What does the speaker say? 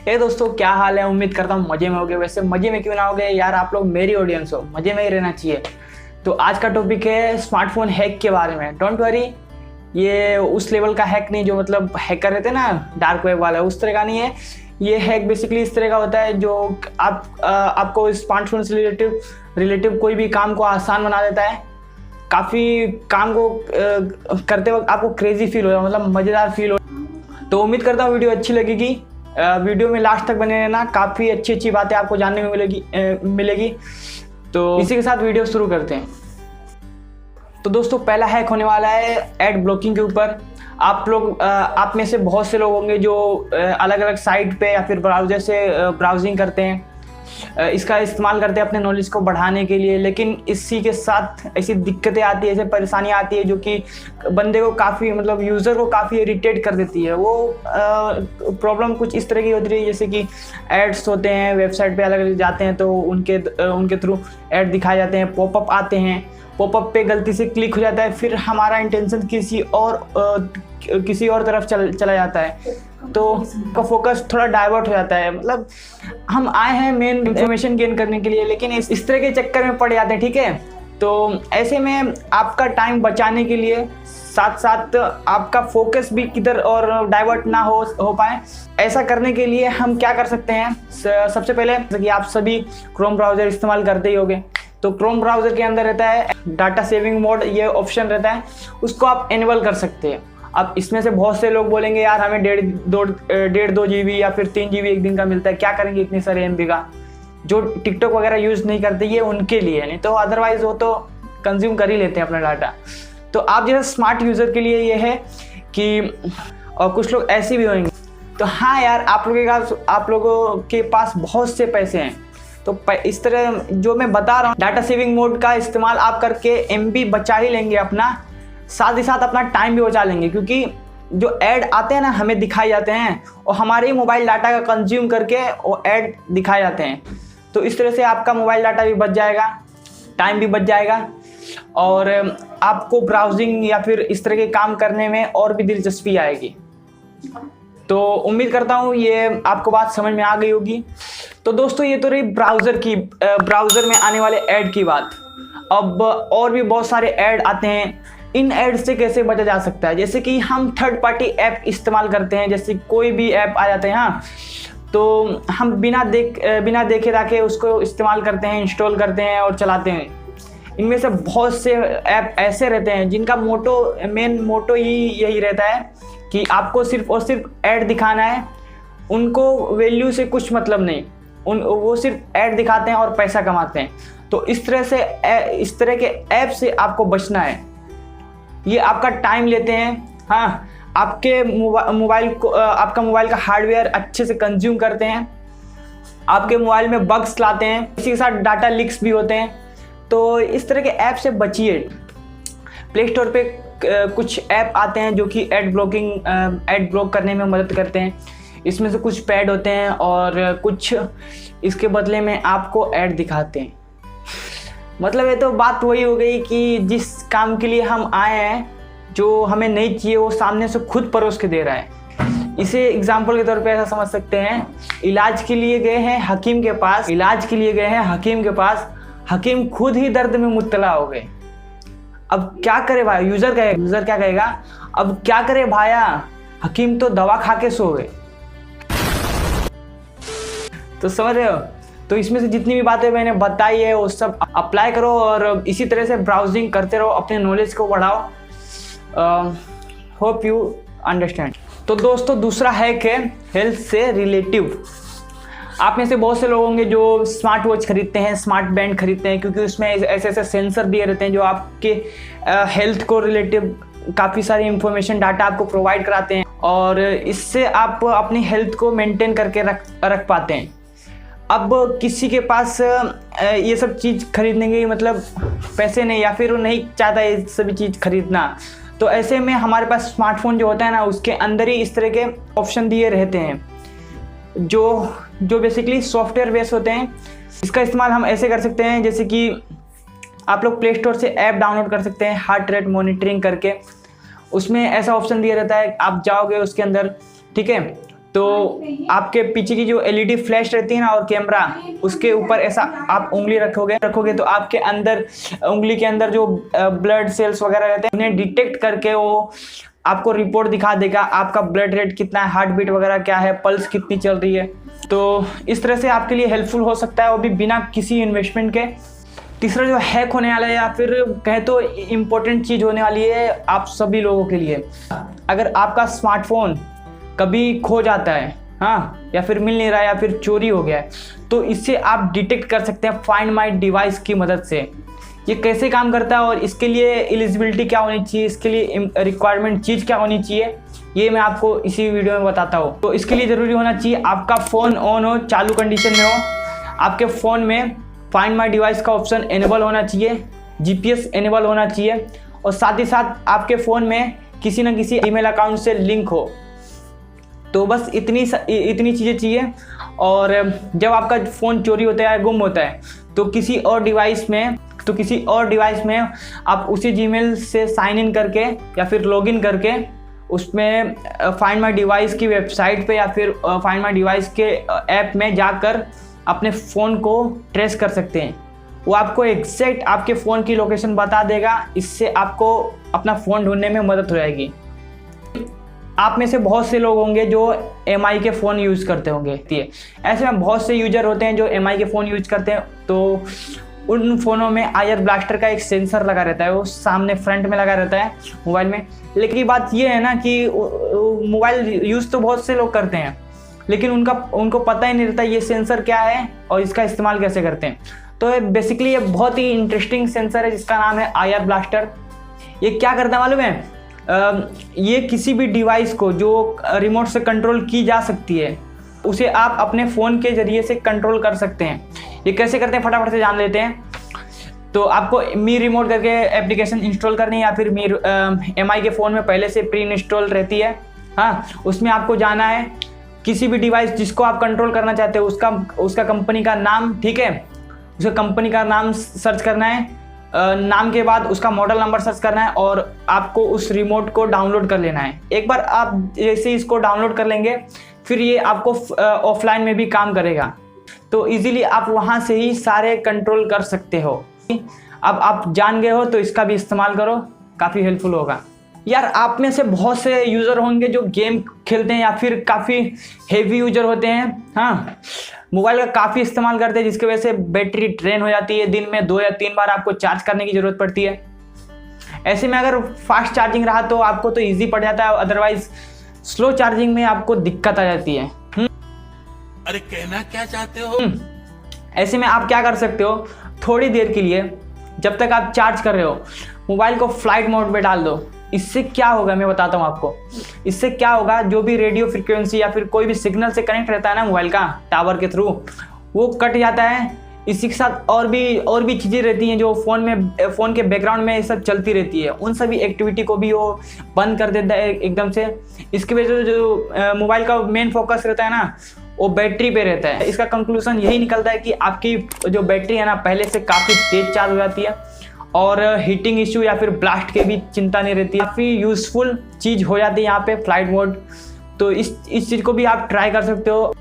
हे दोस्तों, क्या हाल है। उम्मीद करता हूँ मजे में होगे। वैसे मजे में क्यों ना होगे यार, आप लोग मेरी ऑडियंस हो, मजे में ही रहना चाहिए। तो आज का टॉपिक है स्मार्टफोन हैक के बारे में। डोंट वरी, ये उस लेवल का हैक नहीं जो मतलब हैकर रहते हैं ना, डार्क वेब वाला, उस तरह का नहीं है। ये हैक बेसिकली इस तरह का होता है जो आपको स्मार्टफोन से रिलेटिव कोई भी काम को आसान बना देता है। काफ़ी काम को करते वक्त आपको क्रेजी फील होगा, मतलब मज़ेदार फील हो। तो उम्मीद करता हूँ वीडियो अच्छी लगेगी। वीडियो में लास्ट तक बने रहना, काफ़ी अच्छी अच्छी बातें आपको जानने में मिलेगी। तो इसी के साथ वीडियो शुरू करते हैं। तो दोस्तों, पहला हैक होने वाला है एड ब्लॉकिंग के ऊपर। आप में से बहुत से लोग होंगे जो अलग अलग साइट पे या फिर ब्राउज़र से ब्राउजिंग करते हैं, इसका इस्तेमाल करते हैं अपने नॉलेज को बढ़ाने के लिए। लेकिन इसी के साथ ऐसी दिक्कतें आती है, ऐसी परेशानियाँ आती है जो कि बंदे को काफ़ी मतलब यूज़र को काफ़ी इरिटेट कर देती है। वो प्रॉब्लम कुछ इस तरह की होती है जैसे कि एड्स होते हैं, वेबसाइट पे अलग अलग जाते हैं तो उनके थ्रू ऐड दिखाए जाते हैं, पॉपअप आते हैं। पॉपअप पे गलती से क्लिक हो जाता है, फिर हमारा इंटेंशन किसी और तरफ चला जाता है, तो का फोकस थोड़ा डाइवर्ट हो जाता है। मतलब हम आए हैं मेन इंफॉर्मेशन गेन करने के लिए, लेकिन इस तरह के चक्कर में पड़ जाते हैं। ठीक है, तो ऐसे में आपका टाइम बचाने के लिए साथ साथ आपका फोकस भी किधर और डाइवर्ट ना हो पाए, ऐसा करने के लिए हम क्या कर सकते हैं। सबसे पहले कि आप सभी क्रोम ब्राउज़र इस्तेमाल करते ही होगे, तो क्रोम ब्राउज़र के अंदर रहता है डाटा सेविंग मोड, ये ऑप्शन रहता है, उसको आप इनेबल कर सकते हैं। अब इसमें से बहुत से लोग बोलेंगे यार हमें 1.5-2 GB या फिर 3 GB एक दिन का मिलता है, क्या करेंगे इतने सारे MB का। जो टिकटॉक वगैरह यूज़ नहीं करते ये उनके लिए, नहीं तो अदरवाइज़ वो तो कंज्यूम कर ही लेते हैं अपना डाटा। तो आप जैसे स्मार्ट यूज़र के लिए ये है कि, और कुछ लोग ऐसे भी होंगे तो हाँ यार, आप लोगों के पास बहुत से पैसे हैं, तो इस तरह जो मैं बता रहा हूँ डाटा सेविंग मोड का इस्तेमाल आप करके MB बचा ही लेंगे अपना, साथ ही साथ अपना टाइम भी बचा लेंगे। क्योंकि जो ऐड आते हैं ना हमें दिखाए जाते हैं, और हमारे ही मोबाइल डाटा का कंज्यूम करके वो ऐड दिखाए जाते हैं। तो इस तरह से आपका मोबाइल डाटा भी बच जाएगा, टाइम भी बच जाएगा, और आपको ब्राउजिंग या फिर इस तरह के काम करने में और भी दिलचस्पी आएगी। तो उम्मीद करता हूँ ये आपको बात समझ में आ गई होगी। तो दोस्तों, ये तो रही ब्राउज़र में आने वाले ऐड की बात। अब और भी बहुत सारे ऐड आते हैं। इन ऐड से कैसे बचा जा सकता है, जैसे कि हम थर्ड पार्टी ऐप इस्तेमाल करते हैं, जैसे कोई भी ऐप आ जाते हैं, हाँ, तो हम बिना देखे राखे उसको इस्तेमाल करते हैं, इंस्टॉल करते हैं और चलाते हैं। इनमें से बहुत से ऐप ऐसे रहते हैं जिनका मेन मोटो ही यही रहता है कि आपको सिर्फ और सिर्फ ऐड दिखाना है, उनको वैल्यू से कुछ मतलब नहीं, वो सिर्फ ऐड दिखाते हैं और पैसा कमाते हैं। तो इस तरह के ऐप से आपको बचना है। ये आपका टाइम लेते हैं, हाँ, आपके आपका मोबाइल का हार्डवेयर अच्छे से कंज्यूम करते हैं, आपके मोबाइल में बग्स लाते हैं, इसी के साथ डाटा लीक्स भी होते हैं। तो इस तरह के ऐप से बचिए। प्ले स्टोर पे कुछ ऐप आते हैं जो कि ऐड ब्लॉक करने में मदद करते हैं। इसमें से कुछ पेड होते हैं और कुछ इसके बदले में आपको ऐड दिखाते हैं। मतलब ये तो बात वही हो गई कि जिस काम के लिए हम आए हैं, जो हमें नहीं चाहिए वो सामने से खुद परोस के दे रहा है। इसे एग्जाम्पल के तौर पे ऐसा समझ सकते हैं, इलाज के लिए गए हैं हकीम के पास, हकीम खुद ही दर्द में मुब्तला हो गए। अब क्या करे भाई, यूज़र क्या कहेगा, अब क्या करे भाया, हकीम तो दवा खा के सो गए। तो समझ रहे हो। तो इसमें से जितनी भी बातें मैंने बताई है वो सब अप्लाई करो और इसी तरह से ब्राउजिंग करते रहो, अपने नॉलेज को बढ़ाओ। Hope you understand. तो दोस्तों, दूसरा हैक है हेल्थ से रिलेटिव। आप में से बहुत से लोग होंगे जो स्मार्ट वॉच खरीदते हैं, स्मार्ट बैंड खरीदते हैं, क्योंकि उसमें ऐसे सेंसर दिए रहते हैं जो आपके हेल्थ को रिलेटिव काफ़ी सारी इंफॉर्मेशन डाटा आपको प्रोवाइड कराते हैं, और इससे आप अपनी हेल्थ को मेंटेन करके रख पाते हैं। अब किसी के पास ये सब चीज़ खरीदने के मतलब पैसे नहीं, या फिर वो नहीं चाहता ये सभी चीज़ खरीदना, तो ऐसे में हमारे पास स्मार्टफोन जो होता है ना, उसके अंदर ही इस तरह के ऑप्शन दिए रहते हैं जो बेसिकली सॉफ्टवेयर बेस्ड होते हैं। इसका इस्तेमाल हम ऐसे कर सकते हैं, जैसे कि आप लोग प्ले स्टोर से ऐप डाउनलोड कर सकते हैं हार्ट रेट मॉनिटरिंग करके। उसमें ऐसा ऑप्शन दिया रहता है, आप जाओगे उसके अंदर, ठीक है, तो आपके पीछे की जो एलईडी फ्लैश रहती है ना और कैमरा, उसके ऊपर ऐसा आप उंगली रखोगे तो आपके अंदर उंगली के अंदर जो ब्लड सेल्स वगैरह रहते हैं उन्हें डिटेक्ट करके वो आपको रिपोर्ट दिखा देगा, आपका ब्लड रेट कितना है, हार्ट बीट वगैरह क्या है, पल्स कितनी चल रही है। तो इस तरह से आपके लिए हेल्पफुल हो सकता है, वो भी बिना किसी इन्वेस्टमेंट के। तीसरा जो हैक होने वाला है या फिर कहे तो इम्पोर्टेंट चीज़ होने वाली है आप सभी लोगों के लिए, अगर आपका स्मार्टफोन कभी खो जाता है, हाँ, या फिर मिल नहीं रहा है या फिर चोरी हो गया है, तो इससे आप डिटेक्ट कर सकते हैं फाइंड माई डिवाइस की मदद से। ये कैसे काम करता है और इसके लिए एलिजिबिलिटी क्या होनी चाहिए, इसके लिए रिक्वायरमेंट चीज़ क्या होनी चाहिए, ये मैं आपको इसी वीडियो में बताता हूँ। तो इसके लिए ज़रूरी होना चाहिए आपका फ़ोन ऑन हो, चालू कंडीशन में हो, आपके फ़ोन में फाइंड माई डिवाइस का ऑप्शन इनेबल होना चाहिए, जीपीएस इनेबल होना चाहिए, और साथ ही साथ आपके फ़ोन में किसी न किसी ईमेल अकाउंट से लिंक हो। तो बस इतनी चीज़ें चाहिए। और जब आपका फ़ोन चोरी होता है, गुम होता है, तो किसी और डिवाइस में आप उसी जीमेल से साइन इन करके या फिर लॉगिन करके उसमें फाइंड माई डिवाइस की वेबसाइट पे या फिर फाइंड माई डिवाइस के ऐप में जाकर अपने फ़ोन को ट्रेस कर सकते हैं। वो आपको एग्जैक्ट आपके फ़ोन की लोकेशन बता देगा। इससे आपको अपना फ़ोन ढूंढने में मदद हो जाएगी। आप में से बहुत से लोग होंगे जो एमआई के फ़ोन यूज़ करते होंगे। ऐसे में बहुत से यूजर होते हैं जो एमआई के फ़ोन यूज़ करते हैं, तो उन फ़ोनों में आयर ब्लास्टर का एक सेंसर लगा रहता है, वो सामने फ्रंट में लगा रहता है मोबाइल में। लेकिन बात ये है ना कि मोबाइल यूज़ तो बहुत से लोग करते हैं, लेकिन उनको पता ही नहीं रहता ये सेंसर क्या है और इसका इस्तेमाल कैसे करते हैं। तो बेसिकली ये बहुत ही इंटरेस्टिंग सेंसर है जिसका नाम है आयर ब्लास्टर। ये क्या करता है मालूम है? ये किसी भी डिवाइस को जो रिमोट से कंट्रोल की जा सकती है उसे आप अपने फ़ोन के ज़रिए से कंट्रोल कर सकते हैं। ये कैसे करते हैं फटाफट से जान लेते हैं। तो आपको मी रिमोट करके एप्लीकेशन इंस्टॉल करनी है, या फिर मी एमआई के फ़ोन में पहले से प्री इंस्टॉल रहती है, हाँ, उसमें आपको जाना है। किसी भी डिवाइस जिसको आप कंट्रोल करना चाहते हो उसका कंपनी का नाम, ठीक है, उसका कंपनी का नाम सर्च करना है, नाम के बाद उसका मॉडल नंबर सर्च करना है और आपको उस रिमोट को डाउनलोड कर लेना है। एक बार आप जैसे इसको डाउनलोड कर लेंगे फिर ये आपको ऑफलाइन में भी काम करेगा, तो इजीली आप वहाँ से ही सारे कंट्रोल कर सकते हो। अब आप जान गए हो तो इसका भी इस्तेमाल करो, काफ़ी हेल्पफुल होगा। यार आप में से बहुत से यूज़र होंगे जो गेम खेलते हैं या फिर काफ़ी हेवी यूज़र होते हैं, हाँ, मोबाइल का काफ़ी इस्तेमाल करते हैं, जिसकी वजह से बैटरी ड्रेन हो जाती है। दिन में 2 या 3 बार आपको चार्ज करने की ज़रूरत पड़ती है। ऐसे में अगर फास्ट चार्जिंग रहा तो आपको तो ईजी पड़ जाता है, अदरवाइज स्लो चार्जिंग में आपको दिक्कत आ जाती है। अरे कहना क्या चाहते हो? ऐसे में आप क्या कर सकते हो, थोड़ी देर के लिए जब तक आप चार्ज कर रहे हो मोबाइल को फ्लाइट मोड पे डाल दो। इससे क्या होगा मैं बताता हूँ आपको। इससे क्या होगा, जो भी रेडियो फ्रिक्वेंसी या फिर कोई भी सिग्नल से कनेक्ट रहता है ना मोबाइल का टावर के थ्रू, वो कट जाता है। इसी के साथ और भी चीज़ें रहती हैं जो फ़ोन के बैकग्राउंड में ये सब चलती रहती है, उन सभी एक्टिविटी को भी वो बंद कर देता है एकदम से। इसकी वजह से जो मोबाइल का मेन फोकस रहता है ना वो बैटरी पे रहता है। इसका कंक्लूजन यही निकलता है कि आपकी जो बैटरी है ना पहले से काफ़ी तेज चार्ज हो जाती है और हीटिंग इशू या फिर ब्लास्ट के भी चिंता नहीं रहती है। काफ़ी यूज़फुल चीज़ हो जाती है यहाँ पे फ्लाइट मोड। तो इस चीज़ को भी आप ट्राई कर सकते हो।